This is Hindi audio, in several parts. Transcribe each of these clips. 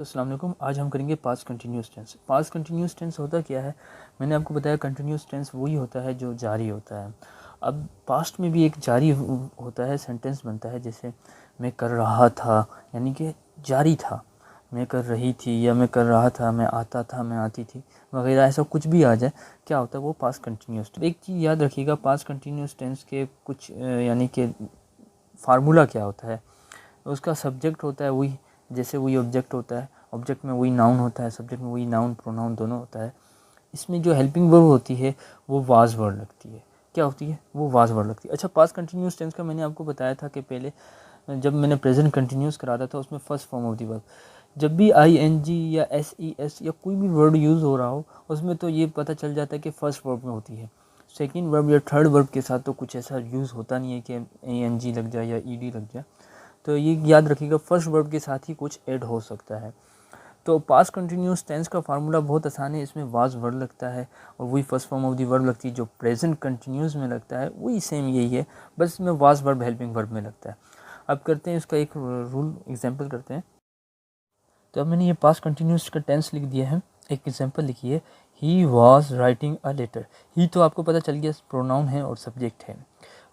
अस्सलाम वालेकुम। आज हम करेंगे past continuous tense. Past continuous tense होता क्या है? मैंने आपको बताया कंटिन्यूस टेंस वही होता है जो जारी होता है। अब पास्ट में भी एक जारी होता है, सेंटेंस बनता है, जैसे मैं कर रहा था, यानी कि जारी था। मैं कर रही थी या मैं कर रहा था, मैं आता था, मैं आती थी वगैरह, ऐसा कुछ भी आ जाए, क्या होता है वो पास्ट कंटिन्यूस। एक चीज़ याद रखिएगा, पास्ट कंटिन्यूस टेंस के कुछ यानी कि फार्मूला क्या होता है। उसका सब्जेक्ट होता है वही, जैसे वही ऑब्जेक्ट होता है, ऑब्जेक्ट में वही नाउन होता है, सब्जेक्ट में वही नाउन प्रोनाउन दोनों होता है। इसमें जो हेल्पिंग वर्ब होती है वो वाज वर्ड लगती है। क्या होती है? वो वाज वर्ड लगती है। अच्छा, पास्ट कंटिन्यूस टेंस का मैंने आपको बताया था कि पहले जब मैंने प्रेजेंट कंटिन्यूस कराता था उसमें first form of the verb, जब भी ING या SES या कोई भी वर्ड यूज़ हो रहा हो उसमें तो ये पता चल जाता है कि फर्स्ट वर्ब में होती है। सेकेंड वर्ब या थर्ड वर्ब के साथ तो कुछ ऐसा यूज़ होता नहीं है कि ANG लग जाए या ED लग जाए। तो ये याद रखिएगा, फर्स्ट वर्ब के साथ ही कुछ ऐड हो सकता है। तो पास्ट कंटिन्यूस टेंस का फार्मूला बहुत आसान है। इसमें वाज वर्ड लगता है और वही first form of the verb लगती है। जो प्रेजेंट कंटिन्यूस में लगता है वही सेम यही है, बस इसमें वाज वर्ब हेल्पिंग वर्ब में लगता है। अब करते हैं इसका एक रूल एग्जांपल करते हैं। तो अब मैंने ये पास्ट कंटिन्यूस का टेंस लिख दिया है। एक एग्जांपल लिखिए, he was writing a letter. ही तो आपको पता चल गया प्रोनाउन है और सब्जेक्ट है।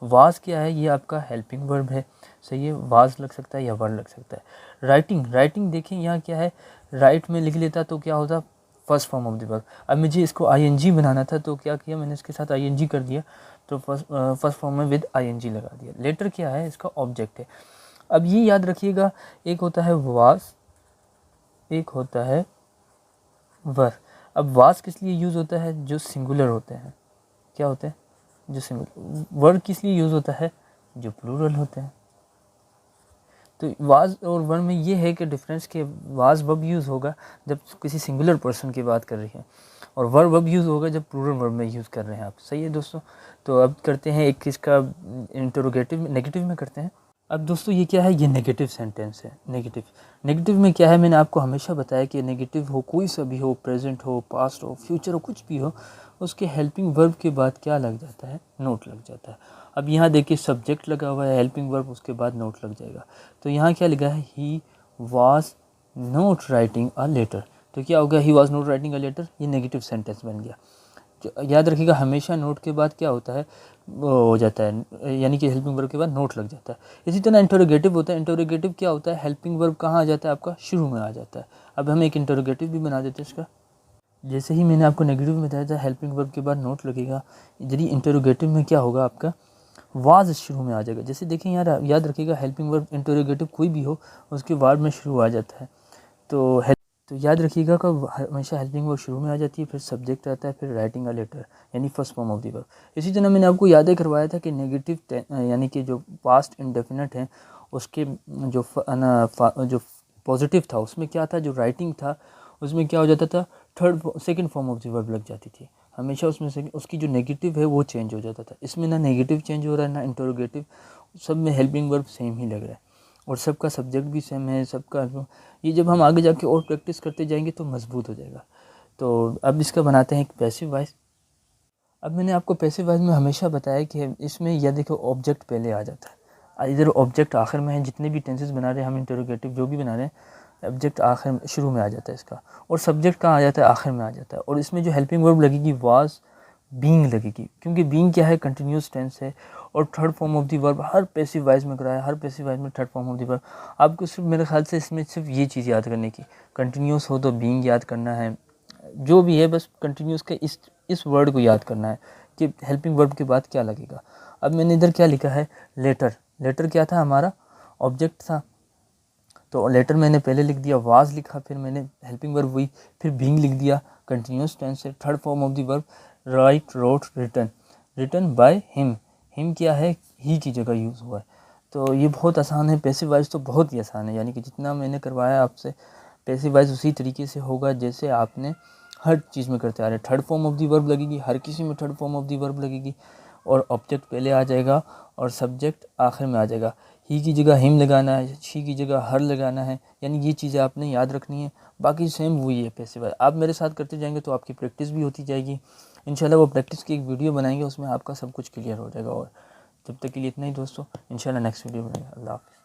वाज क्या है? ये आपका हेल्पिंग वर्ब है। सही है, वाज लग सकता है या वर्ड लग सकता है। राइटिंग, राइटिंग देखें यहाँ क्या है, राइट में लिख लेता तो क्या होता? First form of the verb. अब मुझे इसको ING बनाना था तो क्या किया मैंने, इसके साथ ING कर दिया, तो फर्स्ट फॉर्म में विद ING लगा दिया। लेटर क्या है? इसका ऑब्जेक्ट है। अब ये याद रखिएगा, एक होता है वाज, एक होता है वर। अब वाज किस लिए यूज़ होता है? जो सिंगुलर होते हैं। क्या होते हैं? जो सिंगुलर। वर किस लिए यूज़ होता है? जो प्लूरल होते हैं। तो वाज और वर में ये है कि डिफरेंस के वाज वर्ब यूज़ होगा जब किसी सिंगुलर पर्सन की बात कर रही है, और वर वर्ब यूज़ होगा जब प्लूरल वर्ब में यूज़ कर रहे हैं आप। सही है दोस्तों। तो अब करते हैं एक इसका इंटरोगेटिव, नेगेटिव में करते हैं। अब दोस्तों ये क्या है? ये नेगेटिव सेंटेंस है। नेगेटिव, नेगेटिव में क्या है? मैंने आपको हमेशा बताया कि नेगेटिव हो, कोई सा भी हो, प्रेजेंट हो, पास्ट हो, फ्यूचर हो, कुछ भी हो, उसके हेल्पिंग वर्ब के बाद क्या लग जाता है? नोट लग जाता है। अब यहाँ देखिए सब्जेक्ट लगा हुआ है, हेल्पिंग वर्ब, उसके बाद नोट लग जाएगा। तो यहाँ क्या लिखा है? He was not writing a letter. तो क्या होगा? He was not writing a letter, ये नेगेटिव सेंटेंस बन गया। याद रखिएगा, हमेशा नोट के बाद क्या होता है? वो हो जाता है, यानी कि हेल्पिंग वर्ब के बाद नोट लग जाता है। इसी तरह इंटरोगेटिव होता है। इंटरोगेटिव क्या होता है? हेल्पिंग वर्ब कहाँ आ जाता है? आपका शुरू में आ जाता है। अब हम एक इंटरोगेटिव भी बना देते हैं इसका। जैसे ही मैंने आपको नेगेटिव में बताया था हेल्पिंग वर्ब के बाद नोट लगेगा, यदि इंटरोगेटिव में क्या होगा? आपका वाज शुरू में आ जाएगा। जैसे देखिए यार, याद रखिएगा, हेल्पिंग वर्ब इंटरोगेटिव कोई भी हो उसके बाद में शुरू आ जाता है। तो याद रखिएगा कि हमेशा हेल्पिंग वर्ब शुरू में आ जाती है, फिर सब्जेक्ट आता है, फिर राइटिंग अ लेटर, यानी first form of the verb. इसी तरह मैंने आपको याद करवाया था कि नेगेटिव यानी कि जो पास्ट इंडेफिनिट है उसके जो पॉजिटिव था उसमें क्या था? जो राइटिंग था उसमें क्या हो जाता था? Second form of the verb लग जाती थी हमेशा उसमें से। उसकी जो नेगेटिव है वो चेंज हो जाता था। इसमें ना नेगेटिव चेंज हो रहा है ना इंटरोगेटिव, सब में हेल्पिंग वर्ब सेम ही लग रहा है और सबका सब्जेक्ट भी सेम है सबका। ये जब हम आगे जाके और प्रैक्टिस करते जाएंगे तो मजबूत हो जाएगा। तो अब इसका बनाते हैं एक पैसिव वॉइस। अब मैंने आपको पैसिव वॉइस में हमेशा बताया कि इसमें यह देखो ऑब्जेक्ट पहले आ जाता है, इधर ऑब्जेक्ट आखिर में है। जितने भी टेंसेस बना रहे हैं हम, इंटरोगेटिव जो भी बना रहे हैं, ऑब्जेक्ट आखिर में शुरू में आ जाता है इसका, और सब्जेक्ट कहाँ आ जाता है? आखिर में आ जाता है। और इसमें जो हेल्पिंग वर्ब लगेगी वाज बीइंग लगेगी, क्योंकि बीइंग क्या है? कंटिन्यूस टेंस है और third form of the verb her passive voice में कराया, हर पैसिव वॉइस में third form of the verb. आपको सिर्फ मेरे ख्याल से इसमें सिर्फ ये चीज़ याद करने की, कंटिन्यूस हो तो बीइंग याद करना है, जो भी है बस कंटिन्यूस के इस वर्ड को याद करना है कि हेल्पिंग वर्ब के बाद क्या लगेगा। अब मैंने इधर क्या लिखा है? लेटर। लेटर क्या था? हमारा ऑब्जेक्ट था। तो लेटर मैंने पहले लिख दिया, वाज लिखा, फिर मैंने हेल्पिंग वर्ब हुई, फिर बीइंग लिख दिया, कंटिन्यूस टेंस है, third form of the verb write, wrote, written. Written by him. Him क्या है? ही की जगह यूज़ हुआ है। तो ये बहुत आसान है। पैसिव वॉइस तो बहुत ही आसान है, यानी कि जितना मैंने करवाया आपसे पैसिव वॉइस उसी तरीके से होगा जैसे आपने हर चीज़ में करते आ रहे। Third form of the verb लगेगी, हर किसी में third form of the verb लगेगी, और ऑब्जेक्ट पहले आ जाएगा और सब्जेक्ट आखिर में आ जाएगा। ही की जगह हिम लगाना है, शी की जगह हर लगाना है, यानी ये चीज़ें आपने याद रखनी है। बाकी सेम वही है पैसिव वॉइस। आप मेरे साथ करते जाएंगे तो आपकी प्रैक्टिस भी होती जाएगी। इंशाल्लाह वो प्रैक्टिस की एक वीडियो बनाएंगे, उसमें आपका सब कुछ क्लियर हो जाएगा। और जब तक के लिए इतना ही दोस्तों, इंशाल्लाह नेक्स्ट वीडियो बनाएंगे। अल्लाह हाफ़िज़।